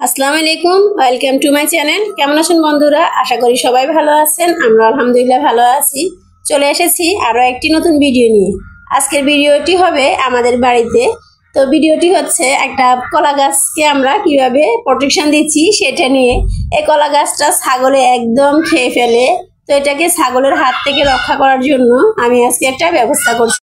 আসসালামু আলাইকুম, welcome to my channel. কেমন আছেন বন্ধুরা? আশা করি সবাই ভালো আছেন। আমরা আলহামদুলিল্লাহ ভালো আছি। চলে এসেছি আরও একটি নতুন ভিডিও নিয়ে। আজকের ভিডিওটি হবে আমাদের বাড়িতে। তো ভিডিওটি হচ্ছে একটা কলা গাছকে আমরা কিভাবে প্রোটেকশন দিচ্ছি সেটা নিয়ে। এই কলা গাছটা ছাগলে একদম খেয়ে ফেলে, তো এটাকে ছাগলের হাত থেকে রক্ষা করার জন্য আমি আজকে একটা ব্যবস্থা করছি।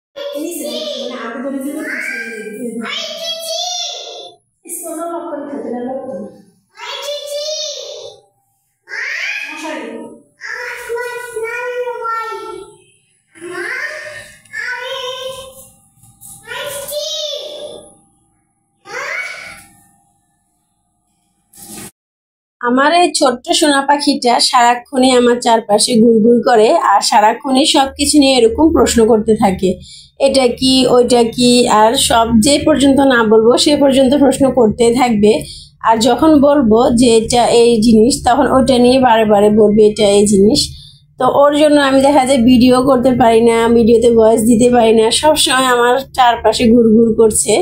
আমার এই ছোট্ট সোনা পাখিটা সারাক্ষণই আমার চারপাশে ঘুরঘুর করে আর সারাক্ষণই সবকিছু নিয়ে এরকম প্রশ্ন করতে থাকে, এটা কি ওইটা কি, আর সব যে পর্যন্ত না বলবো সে পর্যন্ত প্রশ্ন করতে থাকবে। আর যখন বলবো যে এটা এই জিনিস, তখন ওইটা নিয়ে বারে বারে বলবে এটা এই জিনিস। তো ওর জন্য আমি দেখা যায় ভিডিও করতে পারি না, ভিডিওতে ভয়েস দিতে পারি না, সবসময় আমার চারপাশে ঘুরঘুর করছে।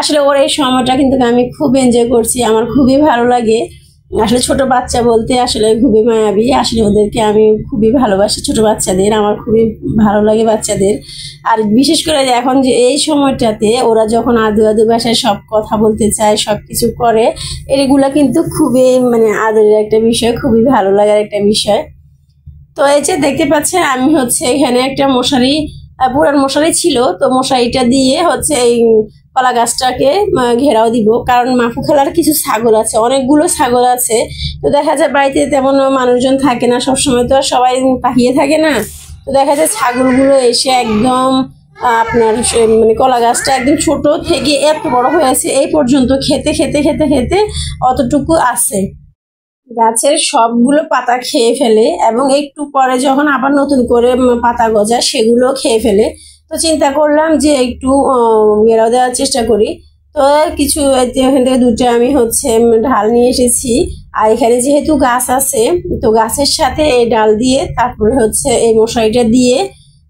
আসলে ওর এই সময়টা কিন্তু আমি খুব এনজয় করছি, আমার খুবই ভালো লাগে। আসলে ছোট বাচ্চা বলতে আসলে খুবই মায়াবী, আসলে ওদেরকে আমি খুবই ভালোবাসি। ছোট বাচ্চাদের আমার খুবই ভালো লাগে বাচ্চাদের। আর বিশেষ করে এখন যে এই সময়টাতে ওরা যখন আদু আদু ভাষায় সব কথা বলতে চায়, সব কিছু করে, এগুলা কিন্তু খুবই আদরের একটা বিষয়, খুবই ভালো লাগার একটা বিষয়। তো এই যে দেখতে পাচ্ছেন আমি হচ্ছে এখানে একটা মশারি, পুরান মশারি ছিল, তো মশারিটা দিয়ে হচ্ছে এই কলা গাছটাকে ঘেরাও দিব। কারণ মাফু খেলার কিছু ছাগল আছে, অনেকগুলো ছাগল আছে। তো দেখা যায় বাড়িতে তেমন মানুষজন থাকে না, সবসময় তো আর সবাই তাকিয়ে থাকে না। তো দেখা যায় ছাগলগুলো এসে একদম আপনার কলা গাছটা একদম ছোট থেকে এত বড় হয়েছে, এই পর্যন্ত খেতে খেতে খেতে খেতে অতটুকু আছে। গাছের সবগুলো পাতা খেয়ে ফেলে এবং একটু পরে যখন আবার নতুন করে পাতা গজায় সেগুলো খেয়ে ফেলে। তো চিন্তা করলাম যে একটু ঘেরাও দেওয়ার চেষ্টা করি। তো কিছু এখান থেকে দুটো আমি হচ্ছে ঢাল নিয়ে এসেছি। আর এখানে যেহেতু গাছ আছে, তো গাছের সাথে এই ডাল দিয়ে তারপরে হচ্ছে এই মশারিটা দিয়ে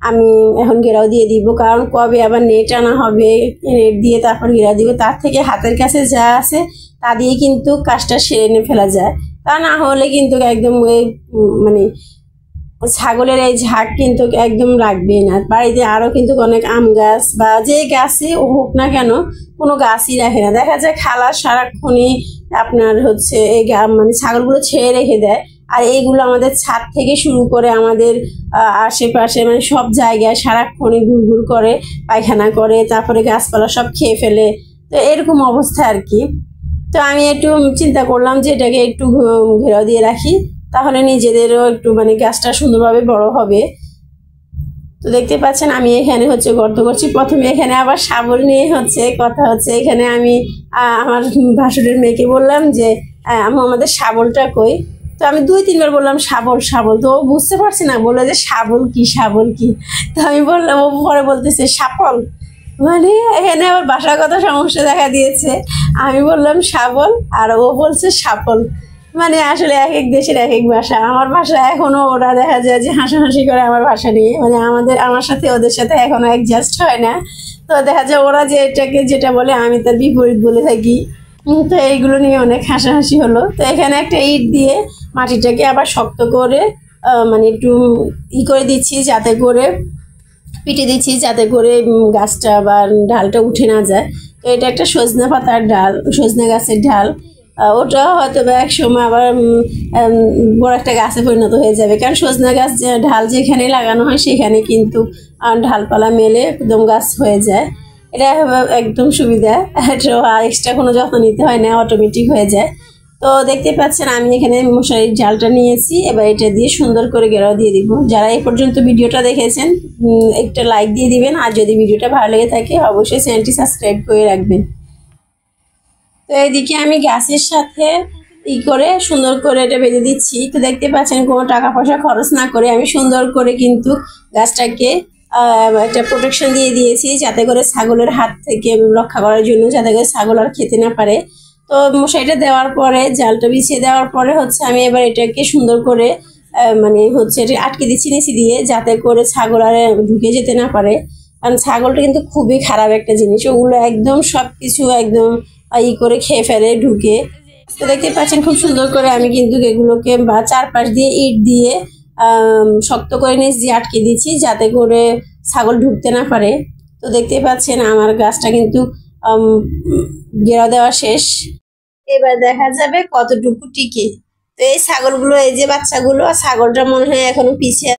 আমি এখন ঘেরাও দিয়ে দিব। কারণ কবে আবার নেট আনা হবে, নেট দিয়ে তারপর ঘেরাও দিব, তার থেকে হাতের কাছে যা আছে তা দিয়ে কিন্তু কাজটা সেরে ফেলা যায়। তা না হলে কিন্তু একদম ওই ছাগলের এই ঝাঁক কিন্তু একদম রাখবে না। বাড়িতে আরও কিন্তু অনেক আম গাছ বা যে গাছই হোক না কেন, কোনো গাছই রাখে না। দেখা যায় খালা সারাক্ষণই আপনার হচ্ছে এই ছাগলগুলো ছেড়ে রেখে দেয়। আর এইগুলো আমাদের ছাদ থেকে শুরু করে আমাদের আশেপাশে সব জায়গায় সারাক্ষণই ঘুরঘুর করে, পায়খানা করে, তারপরে গাছপালা সব খেয়ে ফেলে। তো এরকম অবস্থা আর কি। তো আমি একটু চিন্তা করলাম যে এটাকে একটু ঘেরাও দিয়ে রাখি, তাহলে নিজেদেরও একটু গাছটা সুন্দরভাবে বড় হবে। তো দেখতে পাচ্ছেন আমি এখানে হচ্ছে গর্ত করছি। প্রথমে এখানে আবার শাবল নিয়ে হচ্ছে কথা হচ্ছে। এখানে আমি আমার ভাসুরের মেয়েকে বললাম যে আমাদের শাবলটা কই। তো আমি 2-3 বার বললাম শাবল শাবল, তো ও বুঝতে পারছি না, বললো যে শাবল কি শাবল কি। তো আমি বললাম, ও পরে বলতেছে শাপল। এখানে আবার ভাষাগত সমস্যা দেখা দিয়েছে। আমি বললাম শাবল আর ও বলছে সাপল। আসলে এক এক দেশের এক এক ভাষা। আমার ভাষা এখনো ওরা দেখা যায় যে হাসাহাসি করে আমার ভাষা নিয়ে, আমার সাথে ওদের সাথে এখনো অ্যাডজাস্ট হয় না। তো দেখা যায় ওরা যে এটাকে যেটা বলে আমি তার বিপরীত বলে থাকি। তো এইগুলো নিয়ে অনেক হাসাহাসি হলো। তো এখানে একটা ইট দিয়ে মাটিটাকে আবার শক্ত করে একটু করে দিচ্ছি, যাতে করে পিটে দিচ্ছি, যাতে করে গাছটা বা ডালটা উঠে না যায়। তো এটা একটা সজনা পাতার ডাল, সজনা গাছের ডাল। ওটা হয়তো বা এক সময় আবার বড় একটা গাছে পরিণত হয়ে যাবে। কারণ সজনা গাছ ঢাল যেখানে লাগানো হয় সেখানে কিন্তু ঢালপালা মেলে একদম গাছ হয়ে যায়। এটা একদম সুবিধা, আর এক্সট্রা কোনো যত্ন নিতে হয় না, অটোমেটিক হয়ে যায়। তো দেখতে পাচ্ছেন আমি এখানে মশারির জালটা নিয়েছি, এবার এটা দিয়ে সুন্দর করে ঘেরাও দিয়ে দিব। যারা এই পর্যন্ত ভিডিওটা দেখেছেন একটা লাইক দিয়ে দিবেন, আর যদি ভিডিওটা ভালো লেগে থাকে অবশ্যই চ্যানেলটি সাবস্ক্রাইব করে রাখবেন। তো এইদিকে আমি গাছের সাথে করে সুন্দর করে এটা বেঁধে দিচ্ছি। তো দেখতে পাচ্ছেন কোনো টাকা পয়সা খরচ না করে আমি সুন্দর করে কিন্তু গাছটাকে একটা প্রোটেকশন দিয়ে দিয়েছি, যাতে করে ছাগলের হাত থেকে রক্ষা করার জন্য, যাতে করে ছাগল আর খেতে না পারে। তো মশারিটা দেওয়ার পরে, জালটা বিছিয়ে দেওয়ার পরে হচ্ছে আমি এবার এটাকে সুন্দর করে এটা আটকে দিচ্ছি নিচে দিয়ে, যাতে করে ছাগল আর ঢুকে যেতে না পারে। কারণ ছাগলটা কিন্তু খুবই খারাপ একটা জিনিস, ওগুলো একদম সব কিছু একদম করে খেয়ে ফেলে ঢুকে। তো দেখতে পাচ্ছেন খুব সুন্দর করে আমি কিন্তু এগুলোকে বা চারপাশ দিয়ে ইট দিয়ে শক্ত করে নিচ দিয়ে আটকে দিচ্ছি, যাতে করে ছাগল ঢুকতে না পারে। তো দেখতে পাচ্ছেন আমার গাছটা কিন্তু ঘেরা দেওয়া শেষ। এবার দেখা যাবে কতটুকু টিকে। তো এই ছাগলগুলো, এই যে বাচ্চাগুলো, ছাগলটা মনে হয় এখনো পিছিয়ে